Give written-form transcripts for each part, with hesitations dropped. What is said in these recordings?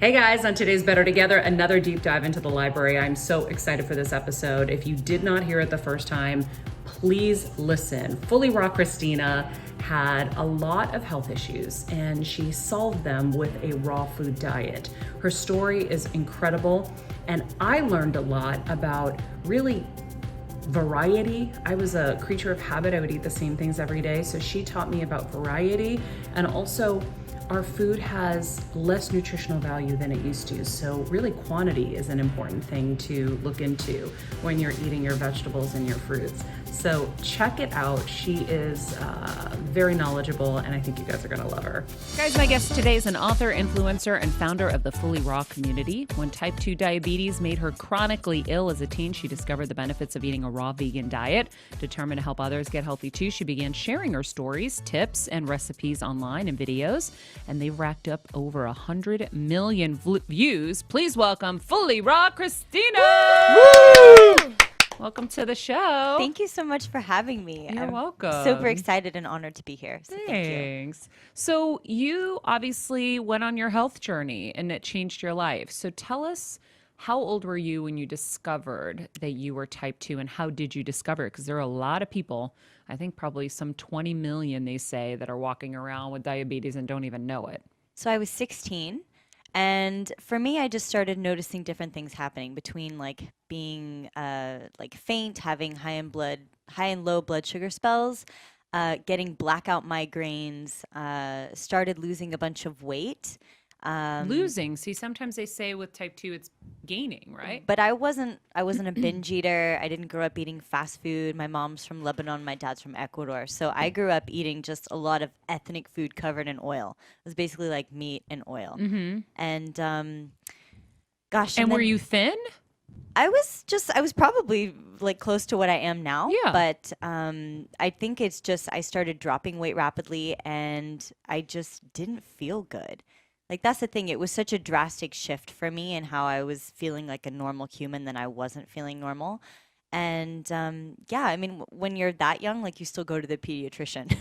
Hey guys, on today's Better Together, another deep dive into the library. I'm so excited for this episode. If you did not hear it the first time, please listen. Raw Kristina had a lot of health issues and she solved them with a raw food diet. Her story is incredible and I learned a lot about really variety. I was a creature of habit. I would eat the same things every day. So she taught me about variety, and also our food has less nutritional value than it used to. So really quantity is an important thing to look into when you're eating your vegetables and your fruits. So check it out. She is very knowledgeable and I think you guys are gonna love her. Guys, my guest today is an author, influencer, and founder of the FullyRaw community. When type 2 diabetes made her chronically ill as a teen, she discovered the benefits of eating a raw vegan diet. Determined to help others get healthy too, she began sharing her stories, tips, and recipes online and videos. And they've racked up over 100 million views. Please welcome Raw Kristina. Woo! Welcome to the show. Thank you so much for having me. You're welcome. Super excited and honored to be here. So thank you. Thanks. So you obviously went on your health journey and it changed your life. So tell us, how old were you when you discovered that you were type 2 and how did you discover it? Because there are a lot of people, I think probably some 20 million they say, that are walking around with diabetes and don't even know it. So I was 16. And for me, I just started noticing different things happening between like being like faint, having high and low blood sugar spells, getting blackout migraines, started losing a bunch of weight. Losing. See, sometimes they say with type 2 it's gaining, right? But I wasn't a binge eater. I didn't grow up eating fast food. My mom's from Lebanon, my dad's from Ecuador. So I grew up eating just a lot of ethnic food covered in oil. It was basically like meat and oil. And gosh. And were you thin? I was probably like close to what I am now. Yeah. But I think it's just I started dropping weight rapidly and I just didn't feel good. Like, that's the thing. It was such a drastic shift for me in how I was feeling like a normal human, then I wasn't feeling normal. And yeah, I mean, when you're that young, like, you still go to the pediatrician.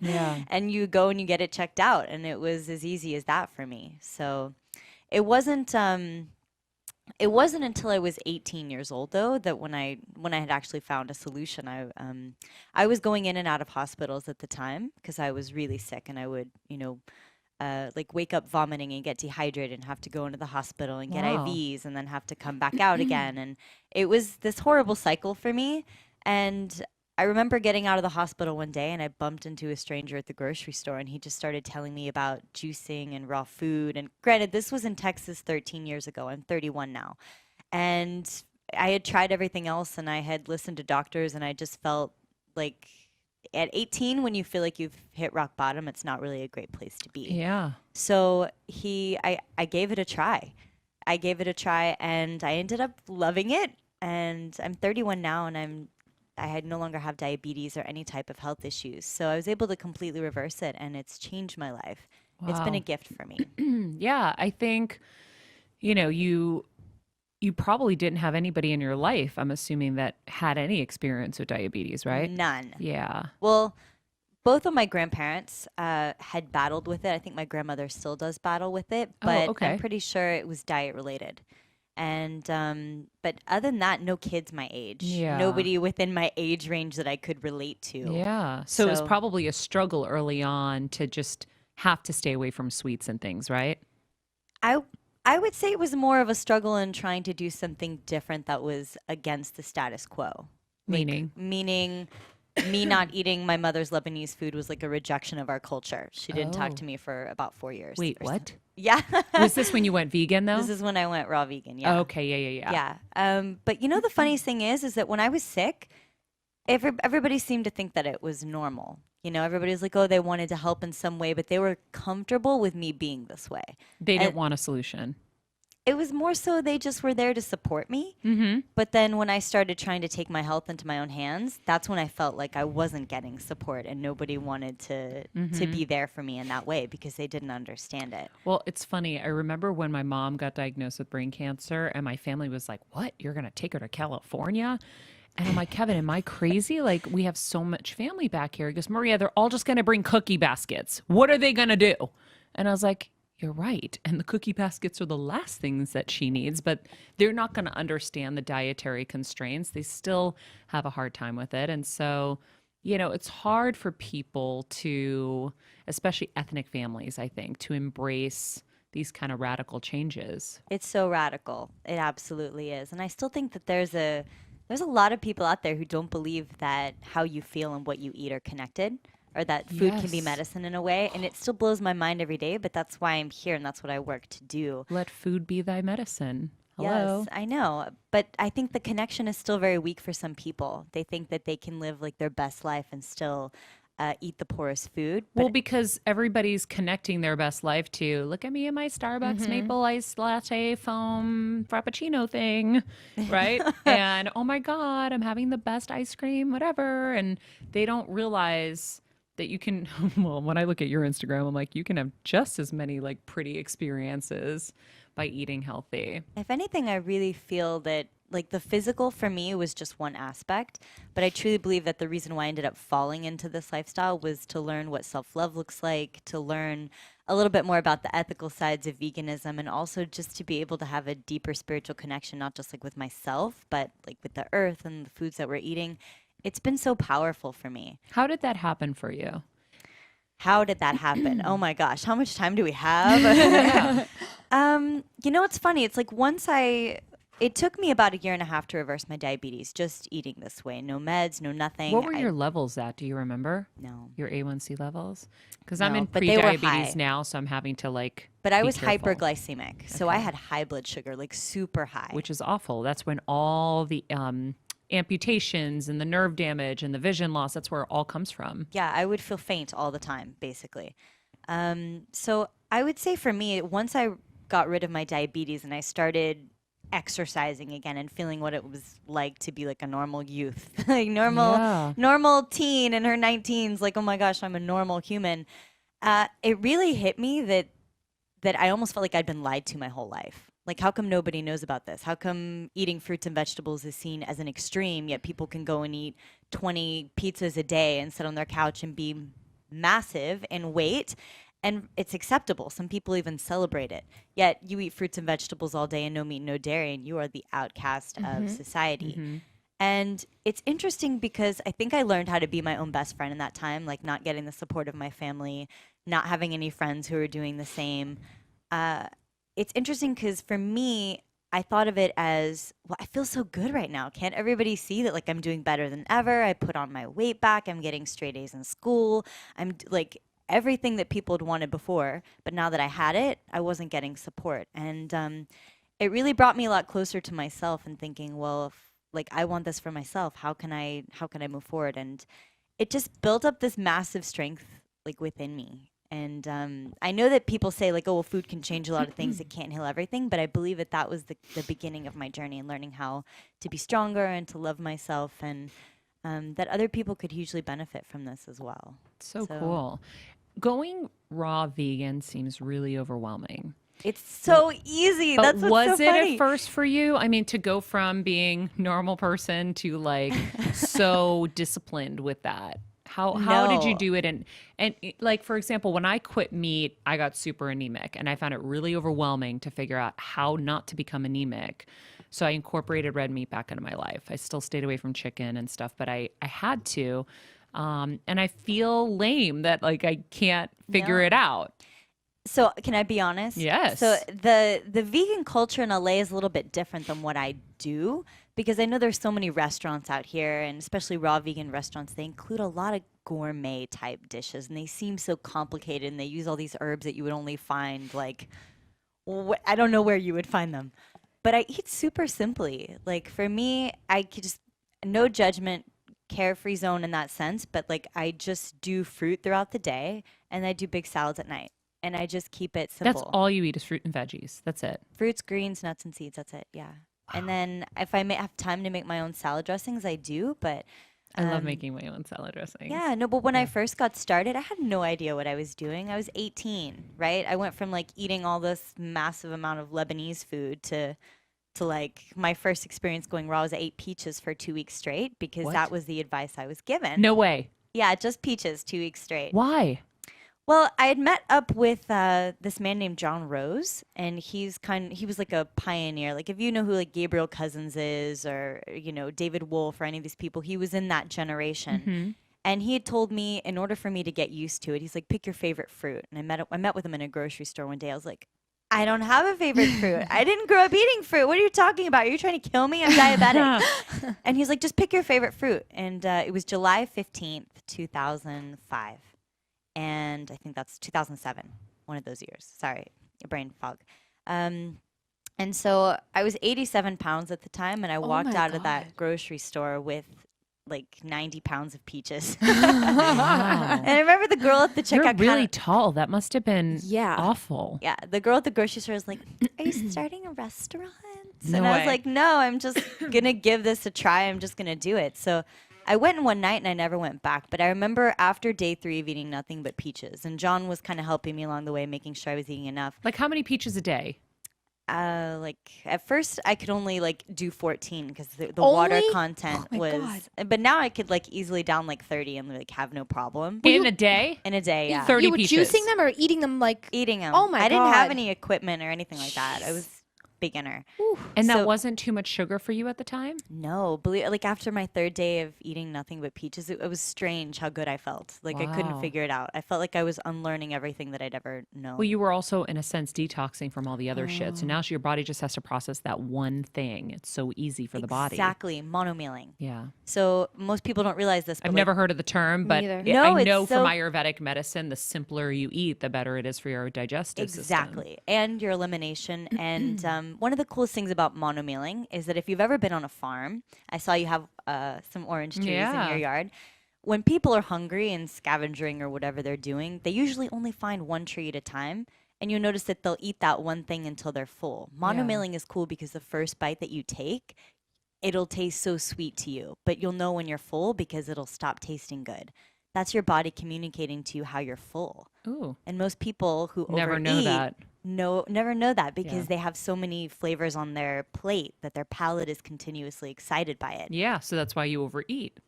Yeah. And you go and you get it checked out. And it was as easy as that for me. So it wasn't until I was 18 years old, though, that when I had actually found a solution. I was going in and out of hospitals at the time because I was really sick and I would, like wake up vomiting and get dehydrated and have to go into the hospital and get IVs and then have to come back out again. And it was this horrible cycle for me. And I remember getting out of the hospital one day and I bumped into a stranger at the grocery store and he just started telling me about juicing and raw food. And granted, this was in Texas 13 years ago. I'm 31 now. And I had tried everything else and I had listened to doctors and I just felt like at 18, when you feel like you've hit rock bottom, it's not really a great place to be. Yeah. So I gave it a try. I gave it a try and I ended up loving it. And I'm 31 now and I had no longer have diabetes or any type of health issues. So I was able to completely reverse it and it's changed my life. Wow. It's been a gift for me. Yeah. I think, you probably didn't have anybody in your life, I'm assuming, that had any experience with diabetes, right? None. Yeah. Well, both of my grandparents had battled with it. I think my grandmother still does battle with it, but I'm pretty sure it was diet related. And but other than that, no kids my age. Yeah. Nobody within my age range that I could relate to. Yeah. So it was probably a struggle early on to just have to stay away from sweets and things, right? I would say it was more of a struggle in trying to do something different that was against the status quo. Meaning me not eating my mother's Lebanese food was like a rejection of our culture. She didn't talk to me for about 4 years. Wait, what? Yeah. Was this when you went vegan, though? This is when I went raw vegan, yeah. Oh, okay, yeah. Yeah. But the funniest thing is that when I was sick, everybody seemed to think that it was normal. Everybody was like, oh, they wanted to help in some way, but they were comfortable with me being this way. They didn't want a solution. It was more so they just were there to support me. Mm-hmm. But then when I started trying to take my health into my own hands, that's when I felt like I wasn't getting support and nobody wanted to be there for me in that way because they didn't understand it. Well, it's funny. I remember when my mom got diagnosed with brain cancer and my family was like, what? You're going to take her to California? And I'm like, Kevin, am I crazy? Like, we have so much family back here. He goes, Maria, they're all just going to bring cookie baskets. What are they going to do? And I was like, You're right. And the cookie baskets are the last things that she needs, but they're not going to understand the dietary constraints. They still have a hard time with it. And so, it's hard for people to, especially ethnic families, I think, to embrace these kind of radical changes. It's so radical. It absolutely is. And I still think that there's a lot of people out there who don't believe that how you feel and what you eat are connected, or that food can be Yes. medicine in a way. And it still blows my mind every day, but that's why I'm here and that's what I work to do. Let food be thy medicine. Hello. Yes, I know. But I think the connection is still very weak for some people. They think that they can live like their best life and still eat the poorest food. But Well, because everybody's connecting their best life to look at me in my Starbucks maple ice latte foam frappuccino thing, right? And oh my God, I'm having the best ice cream, whatever. And they don't realize that you can, well, when I look at your Instagram, I'm like, you can have just as many like pretty experiences by eating healthy. if anything, I really feel that like the physical for me was just one aspect, but I truly believe that the reason why I ended up falling into this lifestyle was to learn what self-love looks like, to learn a little bit more about the ethical sides of veganism, and also just to be able to have a deeper spiritual connection, not just like with myself, but like with the earth and the foods that we're eating. It's been so powerful for me. How did that happen for you? How did that happen? Oh my gosh, how much time do we have? It's funny. It's like it took me about 1.5 years to reverse my diabetes, just eating this way. No meds, no nothing. What were your levels at? Do you remember? No. Your A1C levels? Because I'm No, in but they were high. pre-diabetes now, so I'm having to like. But I be was careful, hyperglycemic. So I had high blood sugar, like super high. which is awful. That's when all the amputations and the nerve damage and the vision loss. That's where it all comes from. Yeah, I would feel faint all the time, basically. So I would say for me, once I got rid of my diabetes and I started exercising again and feeling what it was like to be like a normal youth, like Yeah. normal teen in her 19s, like, oh my gosh, I'm a normal human. It really hit me that I almost felt like I'd been lied to my whole life. Like, how come nobody knows about this? How come eating fruits and vegetables is seen as an extreme, yet people can go and eat 20 pizzas a day and sit on their couch and be massive in weight? And it's acceptable. Some people even celebrate it. Yet you eat fruits and vegetables all day and no meat, no dairy, and you are the outcast of society. And it's interesting because I think I learned how to be my own best friend in that time, like not getting the support of my family, not having any friends who are doing the same. It's interesting because for me, I thought of it as, well, I feel so good right now. Can't everybody see that like I'm doing better than ever? I put on my weight back. I'm getting straight A's in school. Like everything that people had wanted before. But now that I had it, I wasn't getting support. And it really brought me a lot closer to myself and thinking, well, if like I want this for myself, how can I move forward? And it just built up this massive strength like within me. And I know that people say like, oh, well, food can change a lot of things. It can't heal everything. But I believe that was the beginning of my journey and learning how to be stronger and to love myself, and that other people could hugely benefit from this as well. So cool. Going raw vegan seems really overwhelming. It's so easy. But That's what's was so it funny. at first for you? I mean, to go from being normal person to like so disciplined with that. How did you No. do it? And like, for example, when I quit meat, I got super anemic and I found it really overwhelming to figure out how not to become anemic. So I incorporated red meat back into my life. I still stayed away from chicken and stuff, but I had to. And I feel lame that like I can't figure No. it out. So can I be honest? Yes. So the vegan culture in LA is a little bit different than what I do, because I know there's so many restaurants out here, and especially raw vegan restaurants, they include a lot of gourmet type dishes, and they seem so complicated, and they use all these herbs that you would only find like I don't know where you would find them. But I eat super simply. Like for me, I could just no judgment, carefree zone in that sense, but like I just do fruit throughout the day and I do big salads at night. And I just keep it simple. That's all you eat is fruit and veggies. That's it. Fruits, greens, nuts, and seeds. That's it. Yeah. And then if I may have time to make my own salad dressings, I do. But I love making my own salad dressings. yeah, no, but when I first got started, I had no idea what I was doing. I was 18, right? I went from like eating all this massive amount of Lebanese food to like my first experience going raw was I ate peaches for 2 weeks straight because What? that was the advice I was given. No way. Yeah, just peaches 2 weeks straight. Why? Well, I had met up with this man named John Rose, and he was like a pioneer. Like if you know who like Gabriel Cousins is, or David Wolf, or any of these people, he was in that generation. And he had told me, in order for me to get used to it, he's like, pick your favorite fruit. And I met with him in a grocery store one day. I was like, I don't have a favorite fruit. I didn't grow up eating fruit. What are you talking about? Are you trying to kill me? I'm diabetic. And he's like, just pick your favorite fruit. And it was July 15th, 2005. And I think that's 2007, one of those years. Sorry, brain fog. And so I was 87 pounds at the time, and I walked out of that grocery store with like 90 pounds of peaches. Wow. And I remember the girl at the checkout. You're really tall. That must have been awful. Yeah, the girl at the grocery store was like, are you starting a restaurant? No and way. I was like, no, I'm just going to give this a try. I'm just going to do it. So I went in one night and I never went back. But I remember after day 3 of eating nothing but peaches, and John was kind of helping me along the way, making sure I was eating enough. Like how many peaches a day? Like at first I could only like do 14 because the water content was, but now I could like easily down like 30 and like have no problem. In a day? In a day, yeah. 30 You were peaches. juicing them or eating them like Eating them. Oh my I didn't have God. any equipment or anything like that. I was beginner. And that So- wasn't too much sugar for you at the time? No, like after my 3rd day of eating nothing but peaches, it was strange how good I felt. Like I couldn't Wow. figure it out. I felt like I was unlearning everything that I'd ever known. Well, you were also, in a sense, detoxing from all the other shit. So now your body just has to process that one thing. It's so easy for the body. Exactly, monomealing. Yeah. So most people don't realize this. But I've like, never heard of the term, but neither. No, I know it's from so- Ayurvedic medicine, the simpler you eat, the better it is for your digestive system. Exactly. And your elimination. And one of the coolest things about monomealing is that if you've ever been on a farm, I saw you have some orange trees in Yeah. your yard. When people are hungry and scavenging or whatever they're doing, they usually only find one tree at a time. And you'll notice that they'll eat that one thing until they're full. Monomealing is cool because the first bite that you take, it'll taste so sweet to you. But you'll know when you're full because it'll stop tasting good. That's your body communicating to you how you're full. Ooh. And most people who Never know overeat that. never know that because Yeah. they have so many flavors on their plate that their palate is continuously excited by it. Yeah. So that's why you overeat.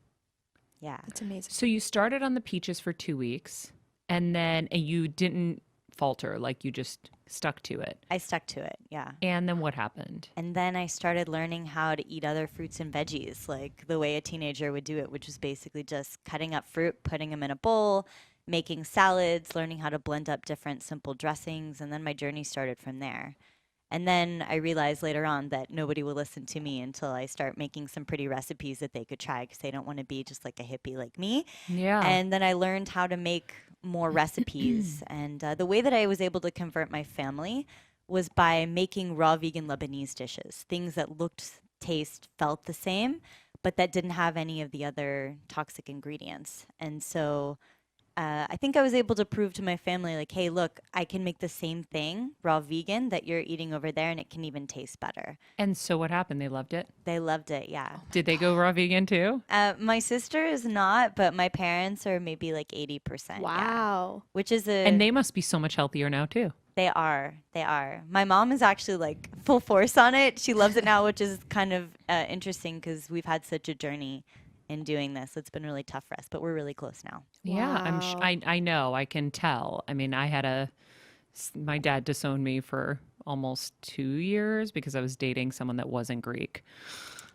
Yeah. It's amazing. So you started on the peaches for 2 weeks and then you didn't falter, like you just stuck to it. I stuck to it. Yeah. And then what happened? And then I started learning how to eat other fruits and veggies, like the way a teenager would do it, which was basically just cutting up fruit, putting them in a bowl, making salads, learning how to blend up different simple dressings. And then my journey started from there. And then I realized later on that nobody will listen to me until I start making some pretty recipes that they could try because they don't want to be just like a hippie like me. Yeah. And then I learned how to make more recipes. And the way that I was able to convert my family was by making raw vegan Lebanese dishes, things that looked, taste, felt the same, but that didn't have any of the other toxic ingredients. And so I think I was able to prove to my family, like, hey, look, I can make the same thing, raw vegan, that you're eating over there, and it can even taste better. And so what happened? They loved it? They loved it, yeah. Did they go raw vegan too? My sister is not, but my parents are maybe like 80%. Yeah. Wow. Which is And they must be so much healthier now too. They are. My mom is actually like full force on it. She loves it now, which is kind of interesting because we've had such a journey in doing this. It's been really tough for us, but we're really close now. Yeah, Wow. I know. I can tell. I mean, my dad disowned me for almost 2 years because I was dating someone that wasn't Greek.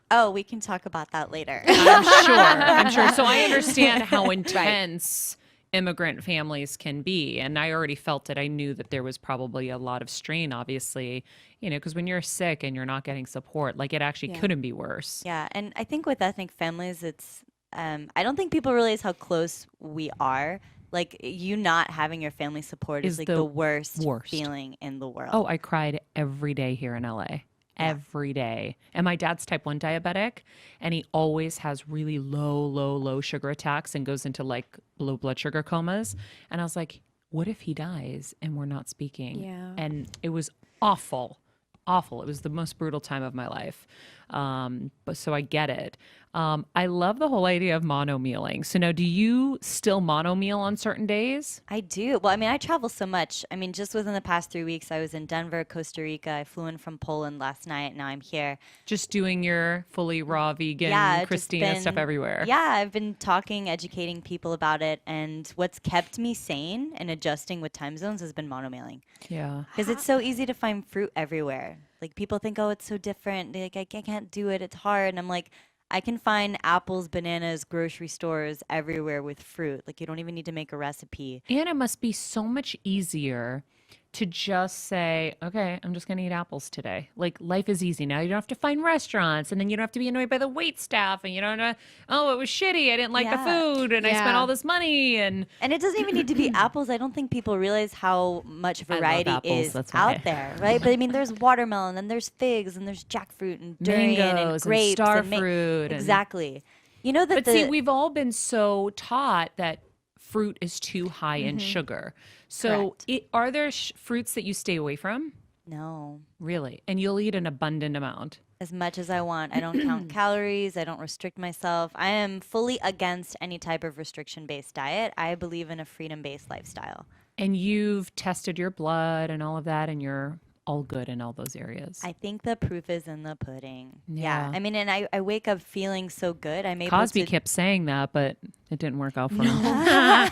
Oh, we can talk about that later. I'm sure. So I understand how intense immigrant families can be. And I already felt it. I knew that there was probably a lot of strain, obviously, because when you're sick and you're not getting support, like it actually couldn't be worse. Yeah, and I think with ethnic families, it's I don't think people realize how close we are. Like you not having your family support is like the worst feeling in the world. Oh, I cried every day here in LA. Every day. And my dad's type 1 diabetic, and he always has really low sugar attacks and goes into like low blood sugar comas. And I was like, what if he dies and we're not speaking? Yeah. And it was awful. Awful. It was the most brutal time of my life. But so I get it. I love the whole idea of mono-mealing. So now, do you still mono-meal on certain days? I do. Well, I mean, I travel so much. I mean, just within the past 3 weeks, I was in Denver, Costa Rica. I flew in from Poland last night. Now I'm here. Just doing your fully raw vegan Yeah, just Kristina stuff everywhere. Yeah, I've been talking, educating people about it. And what's kept me sane and adjusting with time zones has been monomailing. Yeah. Because it's so easy to find fruit everywhere. Like, people think, oh, it's so different. Like, I can't do it. It's hard. And I'm like, I can find apples, bananas, grocery stores everywhere with fruit. Like, you don't even need to make a recipe. And it must be so much easier to just say, okay, I'm just going to eat apples today. Like, life is easy now. You don't have to find restaurants, and then you don't have to be annoyed by the wait staff, and you don't have to, oh, it was shitty. I didn't like the Yeah. food, and I spent all this money. And it doesn't even need to be apples. I don't think people realize how much love variety apples, is that's why. out there, right? But I mean, there's watermelon, and there's figs, and there's jackfruit, and durian, Mangoes and grapes, and starfruit. Exactly. You know that But see, we've all been so taught that fruit is too high in sugar. So are there fruits that you stay away from? No. Really? And you'll eat an abundant amount. As much as I want. I don't count calories. I don't restrict myself. I am fully against any type of restriction-based diet. I believe in a freedom-based lifestyle. And you've tested your blood and all of that, and you're all good in all those areas. I think the proof is in the pudding. Yeah. I mean, and I wake up feeling so good. I'm able Cosby to... kept saying that, but it didn't work out for him. Oh, no.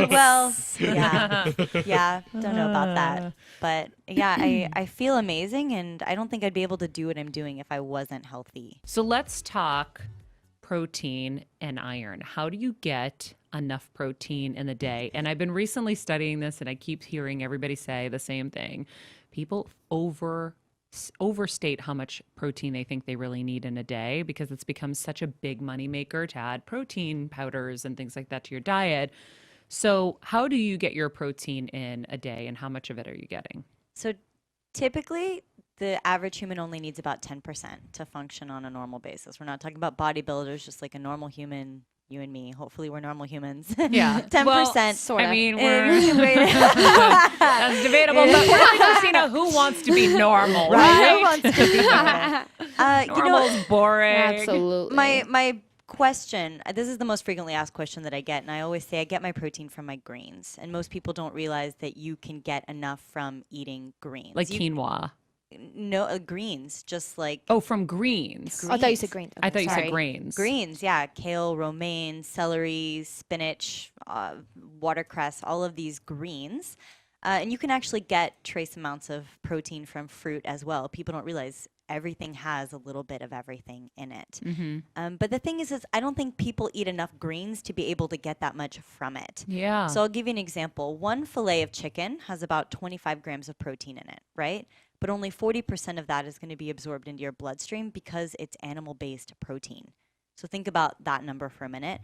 Well, yeah. Don't know about that. But yeah, I feel amazing, and I don't think I'd be able to do what I'm doing if I wasn't healthy. So let's talk protein and iron. How do you get enough protein in the day? And I've been recently studying this, and I keep hearing everybody say the same thing. People overstate how much protein they think they really need in a day, because it's become such a big moneymaker to add protein powders and things like that to your diet. So how do you get your protein in a day, and how much of it are you getting? So typically, the average human only needs about 10% to function on a normal basis. We're not talking about bodybuilders, just like a normal human, you and me. Hopefully we're normal humans. Yeah. 10%. Well, Sort of. I mean, that's debatable. But really, Kristina, who wants to be normal? Right? Who Right? wants to be normal? Normal's boring. Absolutely. My question, this is the most frequently asked question that I get, and I always say I get my protein from my greens. And most people don't realize that you can get enough from eating greens. Like quinoa. No, greens, just like Oh, from greens. Oh, I thought you said grains. I thought you Sorry. said grains. greens, yeah, kale, romaine, celery, spinach, watercress, all of these greens. And you can actually get trace amounts of protein from fruit as well. People don't realize everything has a little bit of everything in it. But the thing is I don't think people eat enough greens to be able to get that much from it. Yeah. So I'll give you an example. One fillet of chicken has about 25 grams of protein in it, right? But only 40% of that is going to be absorbed into your bloodstream because it's animal-based protein. So think about that number for a minute.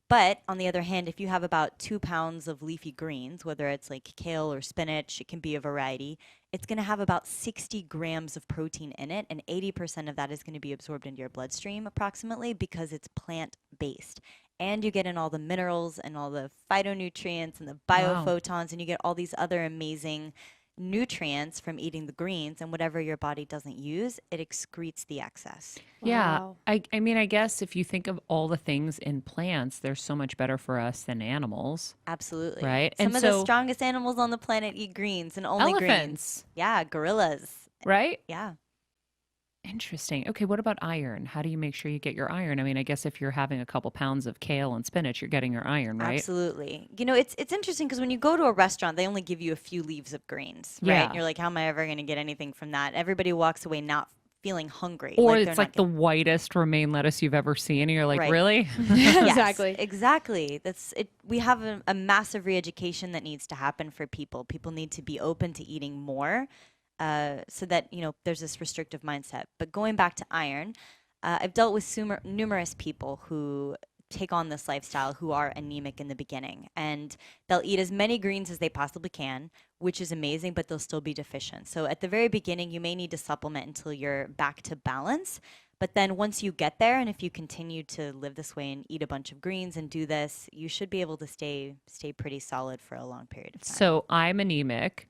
But on the other hand, if you have about 2 pounds of leafy greens, whether it's like kale or spinach, it can be a variety, it's going to have about 60 grams of protein in it, and 80% of that is going to be absorbed into your bloodstream approximately because it's plant-based. And you get in all the minerals and all the phytonutrients and the biophotons, and you get all these other amazing nutrients from eating the greens, and whatever your body doesn't use, it excretes the excess. Yeah. Wow. I mean, I guess if you think of all the things in plants, they're so much better for us than animals. Absolutely. Right. Some And of the so- strongest animals on the planet eat greens and only greens. Elephants. Yeah, gorillas. Right? Yeah. Interesting. Okay, what about iron? How do you make sure you get your iron? I mean, I guess if you're having a couple pounds of kale and spinach, you're getting your iron, right? Absolutely. You know, it's interesting because when you go to a restaurant, they only give you a few leaves of greens, right? Yeah. And you're like, how am I ever going to get anything from that? Everybody walks away not feeling hungry. Or they're it's not like the whitest romaine lettuce you've ever seen, and you're like, Right. really? Yes, Exactly. Exactly. That's it. We have a massive re-education that needs to happen for people. People need to be open to eating more, so that there's this restrictive mindset. But going back to iron, I've dealt with numerous people who take on this lifestyle who are anemic in the beginning, and they'll eat as many greens as they possibly can, which is amazing, but they'll still be deficient. So at the very beginning, you may need to supplement until you're back to balance. But then once you get there, and if you continue to live this way and eat a bunch of greens and do this, you should be able to stay pretty solid for a long period of time. So I'm anemic.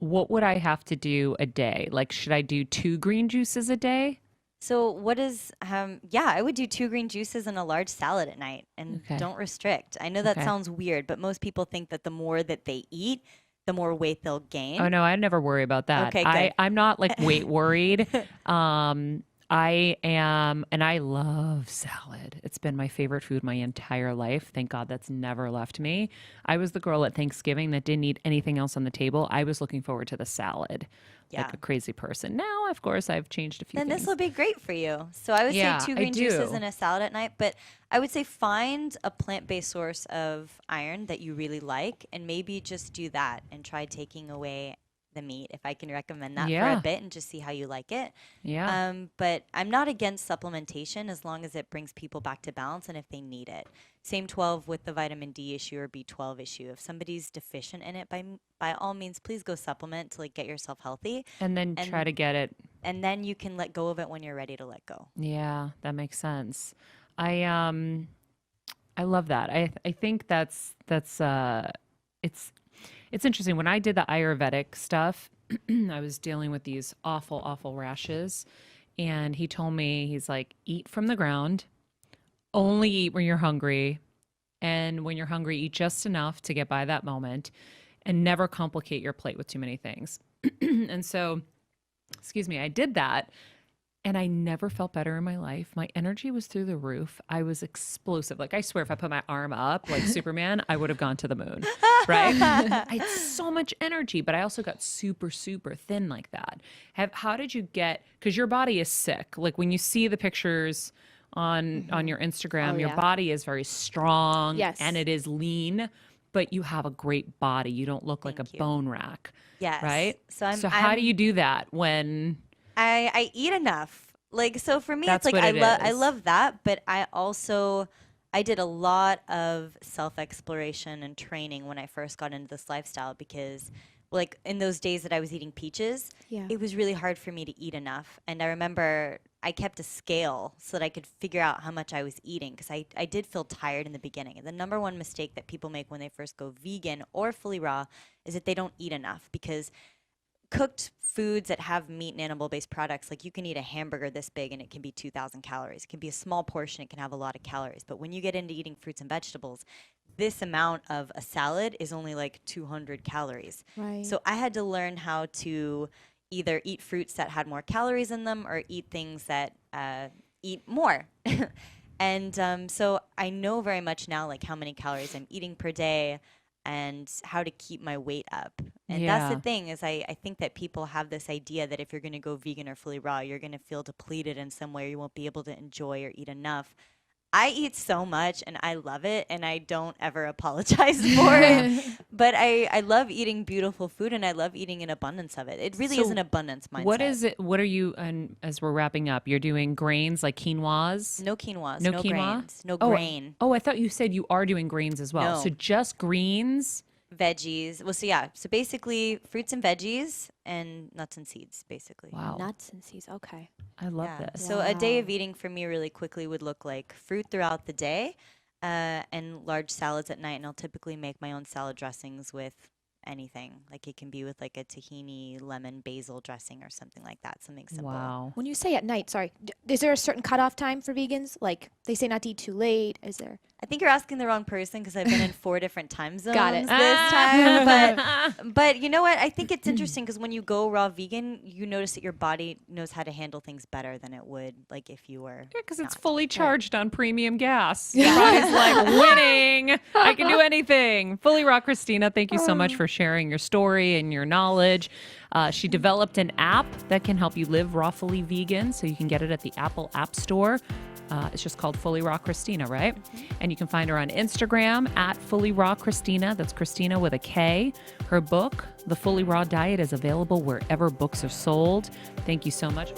what would I have to do a day? Like, should I do 2 green juices a day? So what is, I would do 2 green juices and a large salad at night and Okay. don't restrict. I know that Okay. sounds weird, but most people think that the more that they eat, the more weight they'll gain. Oh no, I never worry about that. Okay, good. I'm not like weight worried. I am, and I love salad. It's been my favorite food my entire life. Thank God that's never left me. I was the girl at Thanksgiving that didn't eat anything else on the table. I was looking forward to the salad, Yeah. like a crazy person. Now, of course, I've changed a few Then things. this will be great for you. So I would Yeah, say 2 I green juices do. and a salad at night, but I would say find a plant-based source of iron that you really like and maybe just do that and try taking away the meat, if I can recommend that for Yeah. a bit and just see how you like it. Yeah. But I'm not against supplementation as long as it brings people back to balance and if they need it. Same 12 with the vitamin D issue or B12 issue. If somebody's deficient in it, by all means, please go supplement to like get yourself healthy. And then try to get it. And then you can let go of it when you're ready to let go. Yeah, that makes sense. I love that. I think that's it's interesting. When I did the Ayurvedic stuff, I was dealing with these awful rashes, and he told me, he's like, eat from the ground, only eat when you're hungry, and when you're hungry, eat just enough to get by that moment, and never complicate your plate with too many things. And so, excuse me, I did that. And I never felt better in my life. My energy was through the roof. I was explosive. Like, I swear, if I put my arm up like Superman, I would have gone to the moon, right? I had so much energy, but I also got super thin like that. How did you get, because your body is sick. Like, when you see the pictures on your Instagram, Oh, your yeah. body is very strong Yes. and it is lean, but you have a great body. You don't look like a Thank you. bone rack, Yes. right? So how do you do that when... I eat enough. Like, so for me, That's it's like what it I is. love that, but I did a lot of self-exploration and training when I first got into this lifestyle because like in those days that I was eating peaches, Yeah. it was really hard for me to eat enough. And I remember I kept a scale so that I could figure out how much I was eating because I did feel tired in the beginning. And the number one mistake that people make when they first go vegan or fully raw is that they don't eat enough because cooked foods that have meat and animal-based products, like you can eat a hamburger this big and it can be 2,000 calories. It can be a small portion, it can have a lot of calories. But when you get into eating fruits and vegetables, this amount of a salad is only like 200 calories. Right. So I had to learn how to either eat fruits that had more calories in them or eat things that eat more. And so I know very much now like how many calories I'm eating per day and how to keep my weight up. And that's Yeah. the thing is I think that people have this idea that if you're going to go vegan or fully raw, you're going to feel depleted in some way. You won't be able to enjoy or eat enough. I eat so much and I love it and I don't ever apologize for it. But I love eating beautiful food and I love eating an abundance of it. It really is So an abundance mindset. What is it? What are you? And as we're wrapping up, you're doing grains like quinoas. No quinoas, No no quinoa? grains, no Oh, grain, Oh, I thought you said you are doing grains as well. No. So just greens. veggies. Well, so yeah, so basically fruits and veggies and nuts and seeds, basically. Wow, Nuts and seeds. Okay. I love Yeah. this. So a day of Wow. eating for me really quickly would look like fruit throughout the day and large salads at night. And I'll typically make my own salad dressings with anything. Like it can be with like a tahini, lemon, basil dressing or something like that. Something simple. Wow. When you say at night, sorry, is there a certain cutoff time for vegans? Like they say not to eat too late. Is there? I think you're asking the wrong person because I've been in 4 different time zones Got it. this time. But you know what? I think it's interesting because when you go raw vegan, you notice that your body knows how to handle things better than it would like if you were. Yeah, because it's not. fully charged on premium gas. Your body's like winning. I can do anything. Fully Raw Kristina, thank you so much for sharing your story and your knowledge. She developed an app that can help you live rawfully vegan, so you can get it at the Apple App Store. It's just called Fully Raw Kristina, right? And you can find her on Instagram at Fully Raw Kristina. That's Kristina with a K. Her book, The Fully Raw Diet, is available wherever books are sold. Thank you so much.